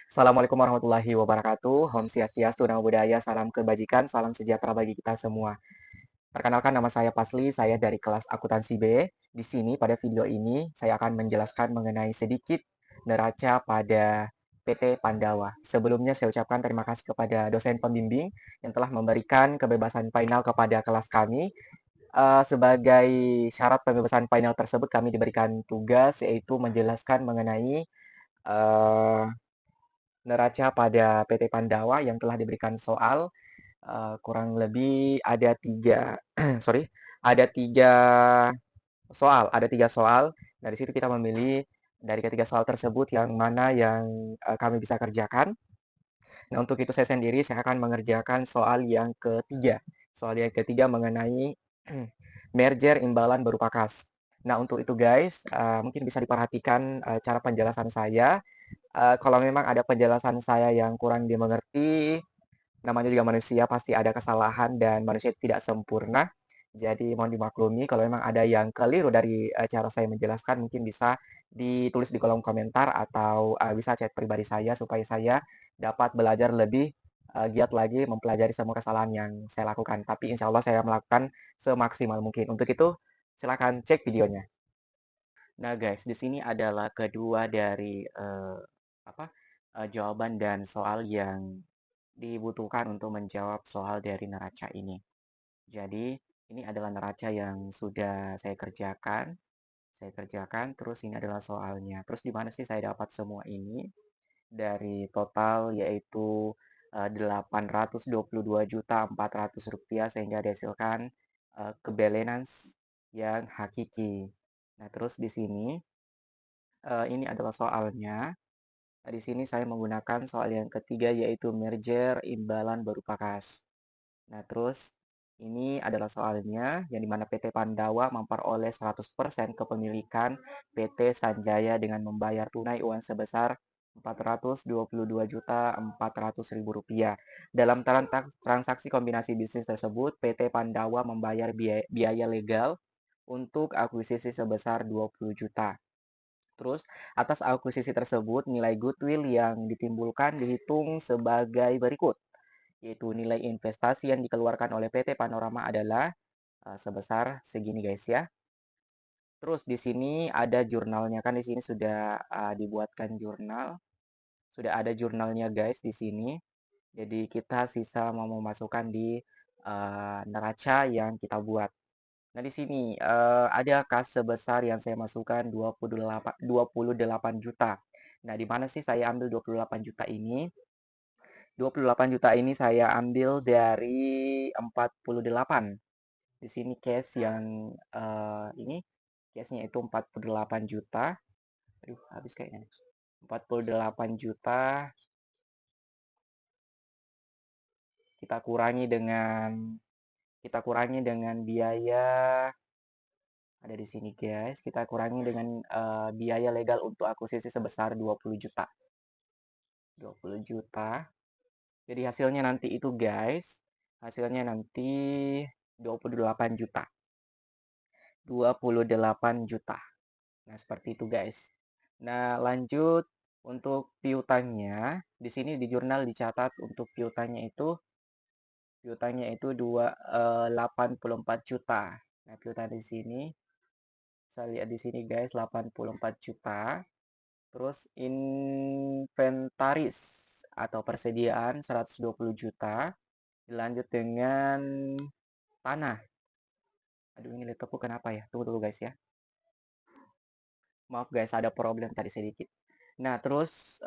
Assalamualaikum warahmatullahi wabarakatuh. Om Swastiastu, Namo Buddhaya, salam kebajikan, salam sejahtera bagi kita semua. Perkenalkan nama saya Pasli, saya dari kelas akuntansi B. Di sini pada video ini saya akan menjelaskan mengenai sedikit neraca pada PT Pandawa. Sebelumnya saya ucapkan terima kasih kepada dosen pembimbing yang telah memberikan kebebasan final kepada kelas kami. Sebagai syarat pembebasan final tersebut kami diberikan tugas yaitu menjelaskan mengenai eh, neraca pada PT Pandawa yang telah diberikan soal kurang lebih ada tiga sorry ada tiga soal. Dari situ kita memilih dari ketiga soal tersebut yang mana yang kami bisa kerjakan. Nah, untuk itu saya sendiri saya akan mengerjakan soal yang ketiga mengenai merger imbalan berupa kas. Nah, untuk itu guys, mungkin bisa diperhatikan cara penjelasan saya. Kalau memang ada penjelasan saya yang kurang dimengerti, namanya juga manusia pasti ada kesalahan dan manusia itu tidak sempurna. Jadi mohon dimaklumi kalau memang ada yang keliru dari cara saya menjelaskan, mungkin bisa ditulis di kolom komentar atau bisa chat pribadi saya supaya saya dapat belajar lebih giat lagi mempelajari semua kesalahan yang saya lakukan. Tapi insya Allah saya melakukan semaksimal mungkin. Untuk itu silakan cek videonya. Nah guys, di sini adalah kedua dari jawaban dan soal yang dibutuhkan untuk menjawab soal dari neraca ini. Jadi, ini adalah neraca yang sudah saya kerjakan. Terus ini adalah soalnya. Terus di mana sih saya dapat semua ini? Dari total yaitu 822.400 rupiah sehingga dihasilkan kebalance yang hakiki. Nah, terus di sini ini adalah soalnya. Nah, di sini saya menggunakan soal yang ketiga yaitu merger imbalan berupa kas. Nah, terus ini adalah soalnya yang dimana PT Pandawa memperoleh 100% kepemilikan PT Sanjaya dengan membayar tunai uang sebesar Rp422.400.000. Dalam transaksi kombinasi bisnis tersebut, PT Pandawa membayar biaya legal untuk akuisisi sebesar 20 juta. Terus, atas akuisisi tersebut, nilai goodwill yang ditimbulkan dihitung sebagai berikut, yaitu nilai investasi yang dikeluarkan oleh PT Panorama adalah sebesar segini guys ya. Terus di sini ada jurnalnya kan di sini sudah dibuatkan jurnal, sudah ada jurnalnya guys di sini. Jadi kita sisa mau memasukkan di neraca yang kita buat. Nah, di sini ada kas sebesar yang saya masukkan 28 juta. Nah, di mana sih saya ambil 28 juta ini? 28 juta ini saya ambil dari 48. Di sini case yang ini case-nya itu 48 juta. Aduh, habis kayaknya. 48 juta kita kurangi dengan biaya ada di sini guys. Kita kurangi dengan biaya legal untuk akuisisi sebesar 20 juta. 20 juta. Jadi hasilnya nanti itu guys, hasilnya nanti 28 juta. 28 juta. Nah, seperti itu guys. Nah, lanjut untuk piutangnya. Di sini di jurnal dicatat untuk piutangnya itu 84 juta. Nah, piutang di sini saya lihat di sini guys 84 juta. Terus inventaris atau persediaan 120 juta. Dilanjut dengan tanah. Aduh, ini laptopku kenapa ya? Tunggu dulu guys ya. Maaf guys, ada problem tadi sedikit. Nah, terus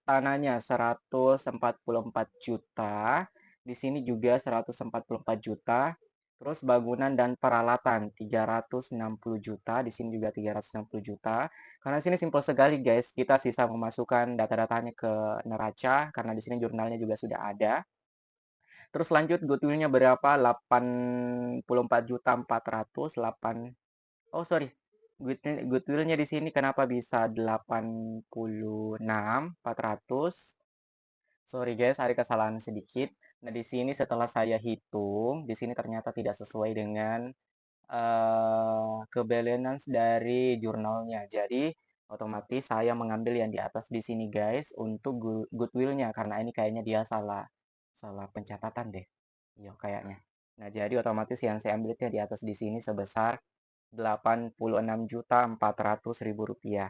tanahnya 144 juta. Di sini juga 144 juta. Terus bangunan dan peralatan 360 juta. Di sini juga 360 juta. Karena sini simpel sekali guys. Kita sisa memasukkan data-datanya ke neraca karena di sini jurnalnya juga sudah ada. Terus lanjut goodwill-nya berapa? 84 juta 400 8. Oh, sorry. Goodwill-nya di sini kenapa bisa 86 400? Sorry guys, ada kesalahan sedikit. Nah, di sini setelah saya hitung, di sini ternyata tidak sesuai dengan kebalance dari jurnalnya. Jadi, Otomatis saya mengambil yang di atas di sini guys untuk goodwill-nya karena ini kayaknya dia salah salah pencatatan deh. Iya kayaknya. Nah, jadi otomatis yang saya ambil itu yang di atas di sini sebesar Rp86.400.000.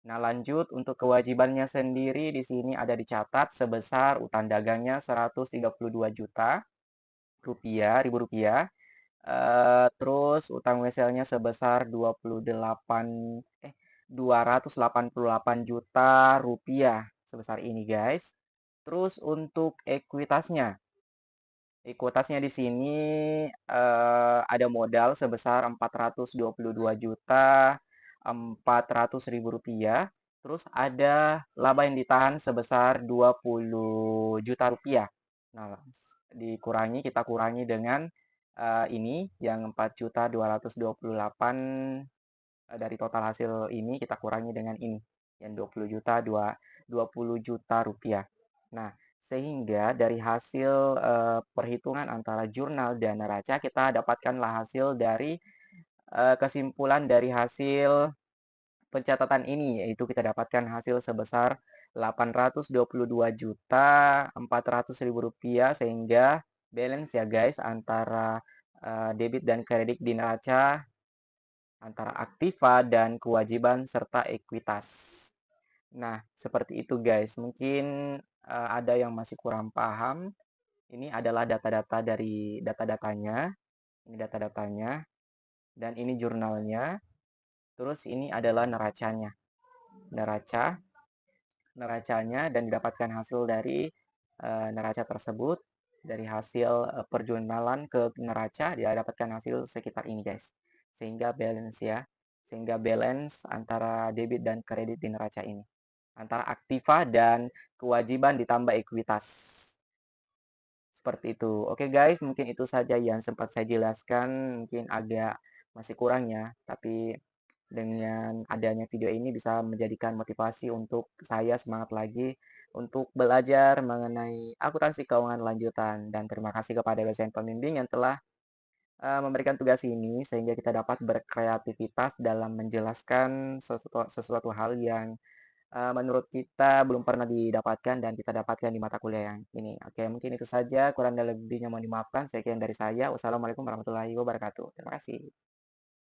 Nah, lanjut untuk kewajibannya sendiri di sini ada dicatat sebesar utang dagangnya Rp132 juta terus utang wesel-nya sebesar 288 juta rupiah sebesar ini guys. Terus untuk ekuitasnya, ekuitasnya di sini ada modal sebesar Rp422.400.000. Terus ada laba yang ditahan sebesar Rp20 juta. Nah, kita kurangi dengan ini yang 4.228 dari total hasil ini kita kurangi dengan ini yang 20 juta rupiah. Nah, sehingga dari hasil perhitungan antara jurnal dan neraca kita dapatkanlah hasil dari kesimpulan dari hasil pencatatan ini, yaitu kita dapatkan hasil sebesar Rp822.400.000 sehingga balance ya guys antara debit dan kredit di neraca antara aktiva dan kewajiban serta ekuitas. Nah, seperti itu guys. Mungkin ada yang masih kurang paham. Ini adalah data-data dari data-datanya. Ini data-datanya dan ini jurnalnya. Terus ini adalah neracanya. Neracanya dan didapatkan hasil dari neraca tersebut dari hasil perjurnalan ke neraca dia dapatkan hasil sekitar ini guys. Sehingga balance antara debit dan kredit di neraca ini. Antara aktiva dan kewajiban ditambah ekuitas. Seperti itu. Oke guys, mungkin itu saja yang sempat saya jelaskan. Mungkin agak masih kurangnya, tapi dengan adanya video ini bisa menjadikan motivasi untuk saya semangat lagi untuk belajar mengenai akuntansi keuangan lanjutan. Dan terima kasih kepada dosen pembimbing yang telah memberikan tugas ini sehingga kita dapat berkreativitas dalam menjelaskan sesuatu hal yang menurut kita belum pernah didapatkan dan kita dapatkan di mata kuliah yang ini. Oke, mungkin itu saja. Kurang dan lebihnya mohon dimaafkan. Sekian dari saya. Wassalamualaikum warahmatullahi wabarakatuh. Terima kasih.